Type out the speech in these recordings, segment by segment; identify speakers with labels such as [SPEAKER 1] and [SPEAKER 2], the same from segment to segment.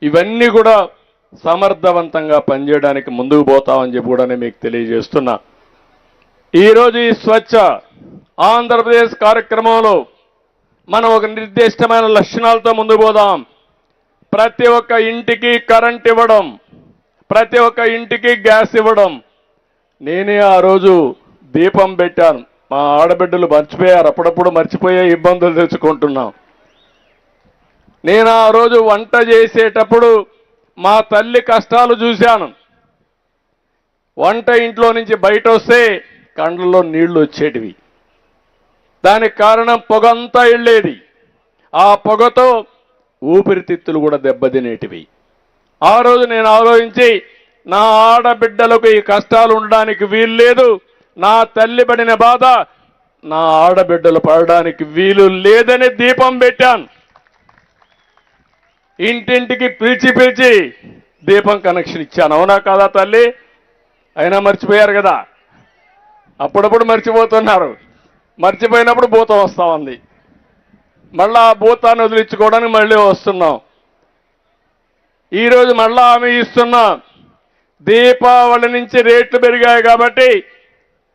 [SPEAKER 1] ఇవన్నీ కూడా సమర్థవంతంగా పనిచేయడానికి ముందుకు పోతామని చెప్పి కూడా నేను మీకు తెలియజేస్తున్నా. ఈరోజు ఈ స్వచ్ఛ ఆంధ్రప్రదేశ్ కార్యక్రమంలో మనం ఒక నిర్దిష్టమైన లక్షణాలతో ముందుకు పోదాం. ప్రతి ఒక్క ఇంటికి కరెంట్ ఇవ్వడం, ప్రతి ఒక్క ఇంటికి గ్యాస్ ఇవ్వడం. నేనే ఆ రోజు దీపం పెట్టాను. మా ఆడబిడ్డలు మర్చిపోయారు, అప్పుడప్పుడు మర్చిపోయే ఇబ్బందులు తెచ్చుకుంటున్నాం. నేను ఆ రోజు వంట చేసేటప్పుడు మా తల్లి కష్టాలు చూశాను. వంట ఇంట్లో నుంచి బయట వస్తే కండ్లలో నీళ్లు వచ్చేటివి. దానికి కారణం పొగంతా వెళ్ళేది. ఆ పొగతో ఊపిరితిత్తులు కూడా దెబ్బతినేటివి. ఆ రోజు నేను ఆలోచించి నా ఆడబిడ్డలకు ఈ కష్టాలు ఉండడానికి వీలు లేదు, నా తల్లి పడిన బాధ నా ఆడబిడ్డలు పడడానికి వీలు లేదని దీపం పెట్టాను. ఇంటింటికి పిలిచి పిలిచి దీపం కనెక్షన్ ఇచ్చాను. అవునా కాదా తల్లి? అయినా మర్చిపోయారు కదా. అప్పుడప్పుడు మర్చిపోతున్నారు. మర్చిపోయినప్పుడు భూతం వస్తా ఉంది. మళ్ళా ఆ భూతాన్ని వదిలించుకోవడానికి మళ్ళీ వస్తున్నాం. ఈరోజు మళ్ళా హామీ ఇస్తున్నాం. దీపావళి నుంచి రేట్లు పెరిగాయి కాబట్టి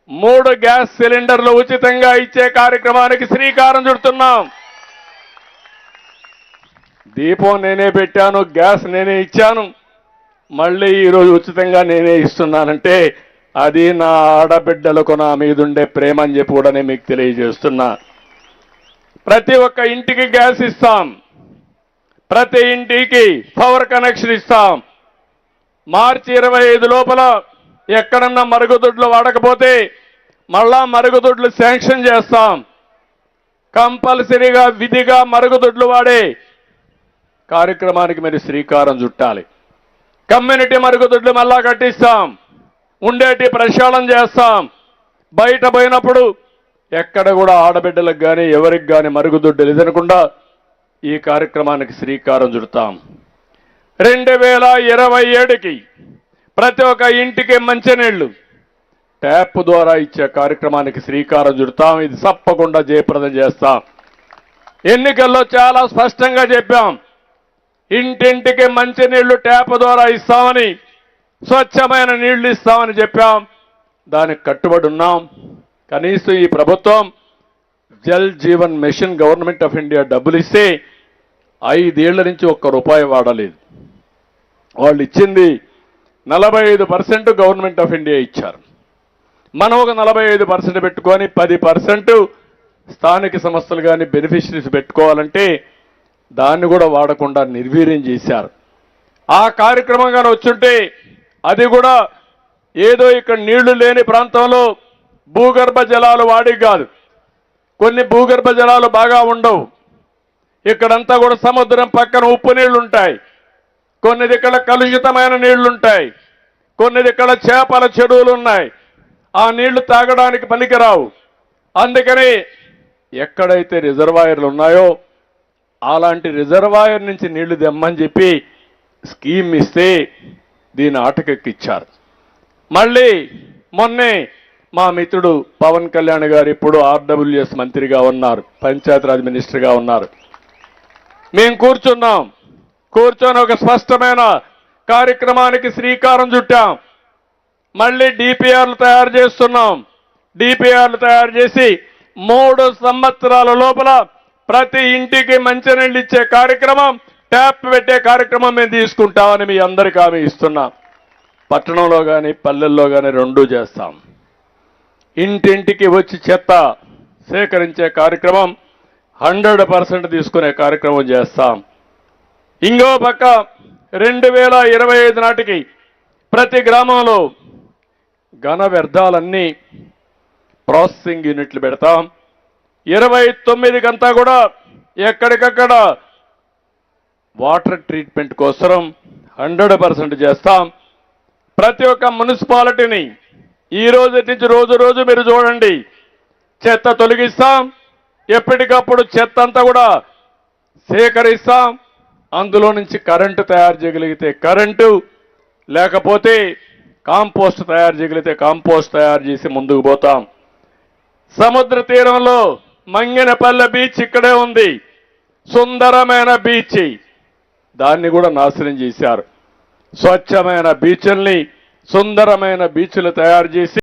[SPEAKER 1] 3 గ్యాస్ సిలిండర్లు ఉచితంగా ఇచ్చే కార్యక్రమానికి శ్రీకారం చుడుతున్నాం. దీపం నేనే పెట్టాను, గ్యాస్ నేనే ఇచ్చాను, మళ్ళీ ఈరోజు ఉచితంగా నేనే ఇస్తున్నానంటే అది నా ఆడబిడ్డలకు నా మీదుండే ప్రేమ అని చెప్పి కూడా నేను మీకు తెలియజేస్తున్నా. ప్రతి ఒక్క ఇంటికి గ్యాస్ ఇస్తాం, ప్రతి ఇంటికి పవర్ కనెక్షన్ ఇస్తాం. మార్చి 25 లోపల ఎక్కడన్నా మరుగుదొడ్లు వాడకపోతే మళ్ళా మరుగుదొడ్లు శాంక్షన్ చేస్తాం. కంపల్సరీగా విధిగా మరుగుదొడ్లు వాడే కార్యక్రమానికి మీరు శ్రీకారం చుట్టాలి. కమ్యూనిటీ మరుగుదొడ్లు మళ్ళా కట్టిస్తాం, ఉండేటి ప్రక్షాళన చేస్తాం. బయట పోయినప్పుడు ఎక్కడ కూడా ఆడబిడ్డలకు కానీ ఎవరికి కానీ మరుగుదొడ్లు ఎదనకుండా ఈ కార్యక్రమానికి శ్రీకారం చుడతాం. 2027కి ప్రతి ఒక్క ఇంటికి మంచినీళ్లు ట్యాప్ ద్వారా ఇచ్చే కార్యక్రమానికి శ్రీకారం చుడతాం. ఇది తప్పకుండా జయప్రదం చేస్తాం. ఎన్నికల్లో చాలా స్పష్టంగా చెప్పాం, ఇంటింటికి మంచినీళ్లు ట్యాప్ ద్వారా ఇస్తామని, స్వచ్ఛమైన నీళ్లు ఇస్తామని చెప్పాం. దానికి కట్టుబడి ఉన్నాం. కనీసం ఈ ప్రభుత్వం Jal Jeevan mission government of India డబ్బులు ఇస్తే 5 ఏళ్ల నుంచి ₹1 వాడలేదు. వాళ్ళు ఇచ్చింది 45% గవర్నమెంట్ ఆఫ్ ఇండియా ఇచ్చారు. మనం ఒక 45% పెట్టుకొని 10% స్థానిక సంస్థలు కానీ బెనిఫిషరీస్ పెట్టుకోవాలంటే దాన్ని కూడా వాడకుండా నిర్వీర్యం చేశారు. ఆ కార్యక్రమం కానీ వచ్చుంటే అది కూడా ఏదో ఇక్కడ నీళ్లు లేని ప్రాంతంలో భూగర్భ జలాలు వాడి కాదు. కొన్ని భూగర్భ జలాలు బాగా ఉండవు. ఇక్కడంతా కూడా సముద్రం పక్కన ఉప్పు నీళ్లు ఉంటాయి, కొన్ని దిక్కల కలుషితమైన నీళ్లుంటాయి, కొన్ని దిక్కల చేపల చెరువులు ఉన్నాయి. ఆ నీళ్లు తాగడానికి పనికిరావు. అందుకని ఎక్కడైతే రిజర్వాయర్లు ఉన్నాయో అలాంటి రిజర్వాయర్ నుంచి నీళ్లు తెమ్మని చెప్పి స్కీమ్ ఇస్తే దీన్ని ఆటకెక్కిచ్చారు. మళ్ళీ మొన్నే మా మిత్రుడు పవన్ కళ్యాణ్ గారు ఇప్పుడు ఆర్డబ్ల్యూఎస్ మంత్రిగా ఉన్నారు, పంచాయతీరాజ్ మినిస్టర్గా ఉన్నారు. మేము కూర్చొని ఒక స్పష్టమైన కార్యక్రమానికి శ్రీకారం చుట్టాం. మళ్ళీ డిపిఆర్లు తయారు చేస్తున్నాం. డిపిఆర్లు తయారు చేసి 3 సంవత్సరాల లోపల ప్రతి ఇంటికి మంచినీళ్ళు ఇచ్చే కార్యక్రమం, ట్యాప్ పెట్టే కార్యక్రమం మేము తీసుకుంటామని మీ అందరికీ హామీ ఇస్తున్నాం. పట్టణంలో కానీ పల్లెల్లో కానీ రెండూ చేస్తాం. ఇంటింటికి వచ్చి చెత్త సేకరించే కార్యక్రమం 100% తీసుకునే కార్యక్రమం చేస్తాం. ఇంకో పక్క 2025 నాటికి ప్రతి గ్రామంలో ఘన వ్యర్థాలన్నీ ప్రాసెసింగ్ యూనిట్లు పెడతాం. 29కంతా కూడా ఎక్కడికక్కడ వాటర్ ట్రీట్మెంట్ కోసం 100% చేస్తాం. ప్రతి ఒక్క మున్సిపాలిటీని ఈ రోజు నుంచి రోజు మీరు చూడండి, చెత్త తొలగిస్తాం. ఎప్పటికప్పుడు చెత్త అంతా కూడా సేకరిస్తాం. అందులో నుంచి కరెంటు తయారు చేయగలిగితే కరెంటు, లేకపోతే కాంపోస్ట్ తయారు చేయగలిగితే కాంపోస్ట్ తయారు చేసి ముందుకు పోతాం. సముద్ర తీరంలో మంగినపల్లె బీచ్ ఇక్కడే ఉంది, సుందరమైన బీచ్. దాన్ని కూడా నాశనం చేశారు. స్వచ్ఛమైన బీచ్ల్ని, సుందరమైన బీచ్లు తయారు చేసి